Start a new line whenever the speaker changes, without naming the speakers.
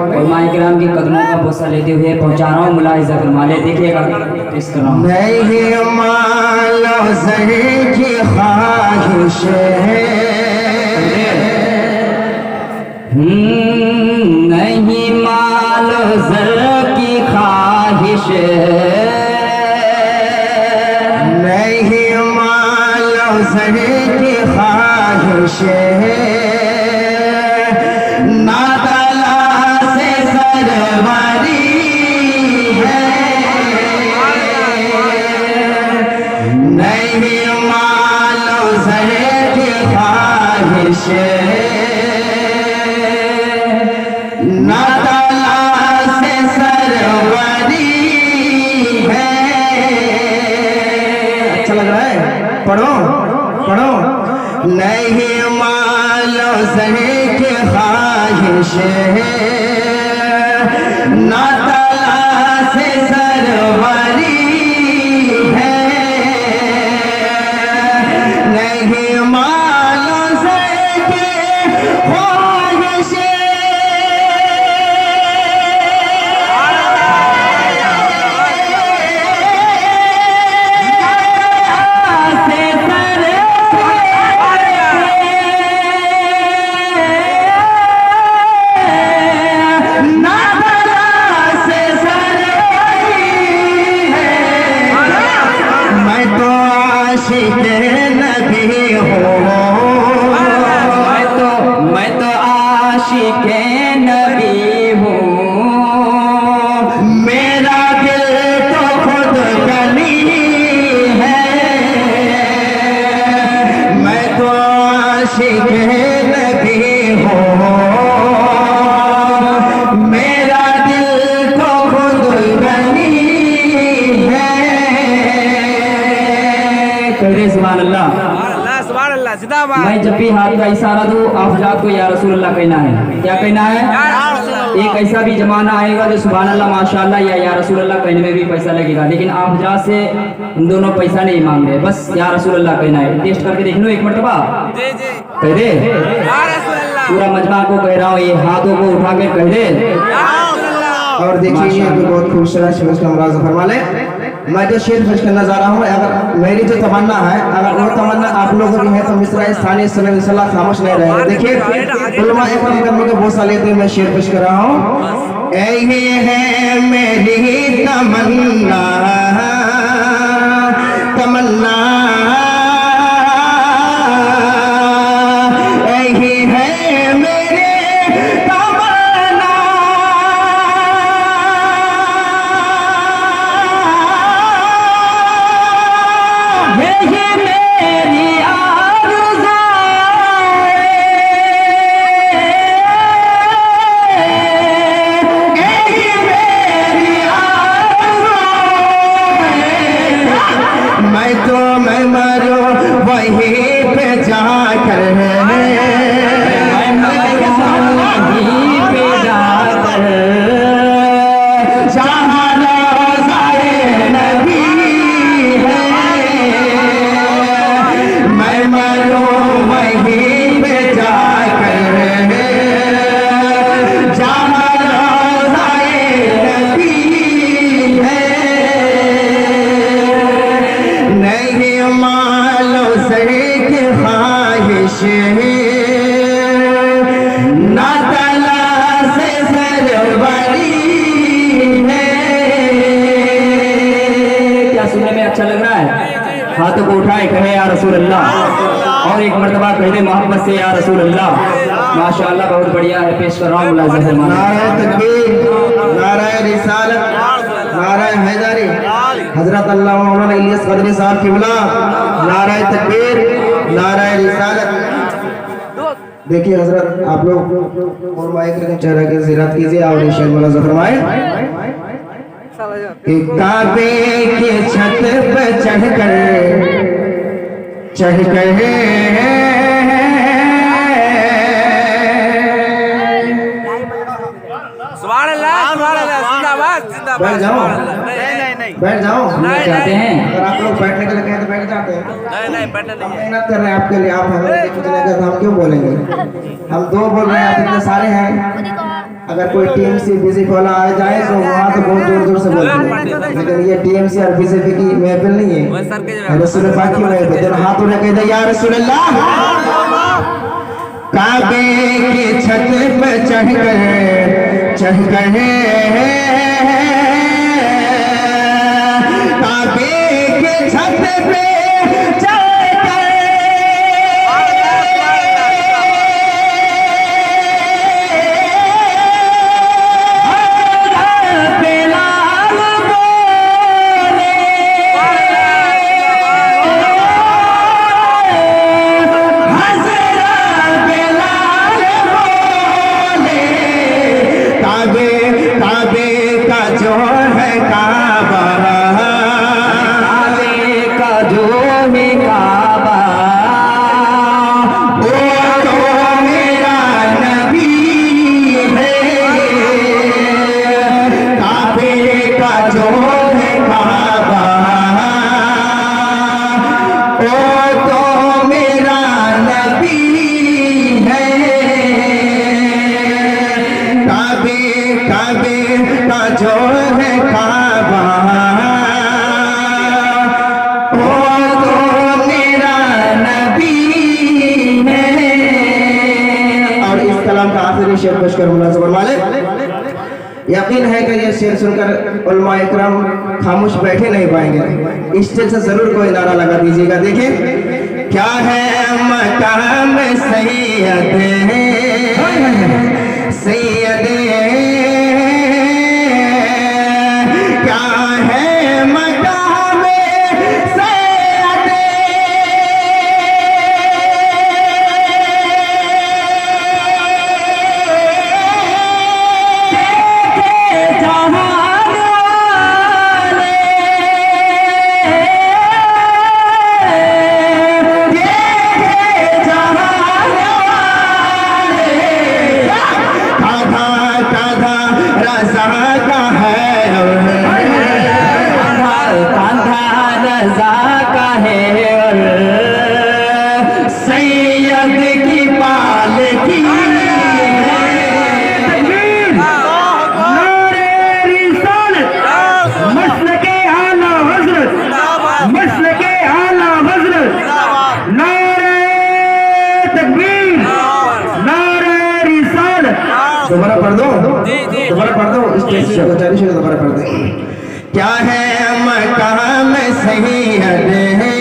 और माए किराम के कदमों का बोसा लेते हुए पहुंचा रहा हूँ मुलाहिजा फरमाले। देखिएगा इस तरह
नहीं मालो ज़र की ख्वाहिश है,
नहीं मालो ज़र की ख्वाहिश,
नहीं मालो ज़र की ख्वाहिश है, ना तला से सरवरी है, नहीं मालो ज़र की ख्वाहिश ना तला से सरवरी है। अच्छा लग रहा है? पढ़ो पढ़ो। नहीं मालो ज़र की ख्वाहिश है, ना तला से सरवरी है, नहीं मालो ज़र की ख्वाहिश
मैं तो आशिक़ नबी हूँ,
मेरा दिल तो खुद गनी है, मैं तो आशिक़ नबी हूँ, मेरा दिल तो खुद गनी है।
करे सुभान अल्लाह। मैं जब भी हाथ का इशारा दूं आप हज़रात को या रसूल अल्लाह कहना है। क्या कहना है? एक ऐसा भी जमाना आएगा जो सुभान अल्लाह माशाअल्लाह या रसूल अल्लाह कहने में भी पैसा लगेगा, लेकिन आप हज़रात से इन दोनों पैसा नहीं मांग रहे, बस या रसूल अल्लाह कहना है। टेस्ट करके देख लो एक मरतबा, कह दे। पूरा मजमा को कह रहा हूँ, ये हाथों को उठा के कह दे।
और देखिए ये भी बहुत खूबसूरत शेर का मुलाज़ा फरमा ले। मैं जो शेर पेश करना जा रहा हूँ, अगर मेरी जो तमन्ना है, अगर वो तमन्ना आप लोगों की है तो मिस्रा स्थानीय सल्लल्लाहु खामोश नहीं रहे। देखिए उलमा इकराम करने का बोसा लेते हुए मैं शेर पेश कर रहा हूँ। यही है मेरी तमन्ना, तमन्ना यही है मेरे तमन्ना,
यही मेरी आरज़ू है,
यही मेरी आरज़ू है। मैं मरो वहीं पे जाकर,
मैं वहीं पे जाकर,
जहाँ रोज़ाए नबी है, मैं मरो वहीं पे जाकर, जहाँ रोज़ाए नबी है, नहीं मालो ज़र की ख्वाहिश है, ना तला से सरवरी है।
क्या सुनने में अच्छा लग रहा है? हाथों को उठाए कहे या रसूल अल्लाह, और एक मरतबा कह दे मोहब्बत से या रसूल अल्लाह। माशाअल्लाह बहुत बढ़िया है। पेश कर रहा हूँ मुलाज़ा फरमाने।
नाराए तकबीर, नाराए रिसालत, नाराए हैदरी, हजरत अल्लाह मौलाना इलियास कदरी साहब किबला, नाराए तकबीर, नाराए रिसालत। देखिए हजरत आप लोग और माइक रखें, चेहरा की ज़ियारत कीजिए और शेर मुलाज़ा फरमाएं। काबे के छत पे चढ़कर बैठ जाओ, बैठ जाओ।
चाहते हैं
अगर आप लोग बैठने के लिए कहें तो बैठ जाते हैं।
नहीं बैठने
हम मेहनत कर रहे हैं आपके लिए, आप हमें कुछ नहीं कहते हम क्यों बोलेंगे? हम दो बोल रहे हैं, आप इतने सारे हैं। अगर कोई टीएमसी बीजेपी वाला आ जाए तो वहाँ तो बहुत जोर जोर से बोलते हैं, लेकिन ये टीएमसी और बीजेपी की महफिल नहीं है, रसूल पाक की महफिल। जब हाथ उठा के दे या रसूल अल्लाह, काबे की छत पे चढ़कर काबे की छत पे शेर पेशकर मुलाज़िम फरमाले, यकीन है कि ये शेर सुनकर उलमा इकराम खामोश बैठे नहीं पाएंगे, स्टेज से जरूर कोई नारा लगा दीजिएगा। देखिए क्या है मकाम सैयद सैयद, क्या है मकाम सैयद, दोबारा पढ़ दो, दोबारा पढ़ दो, स्टेज से दोबारा पढ़ दो। क्या है मकाम सैयद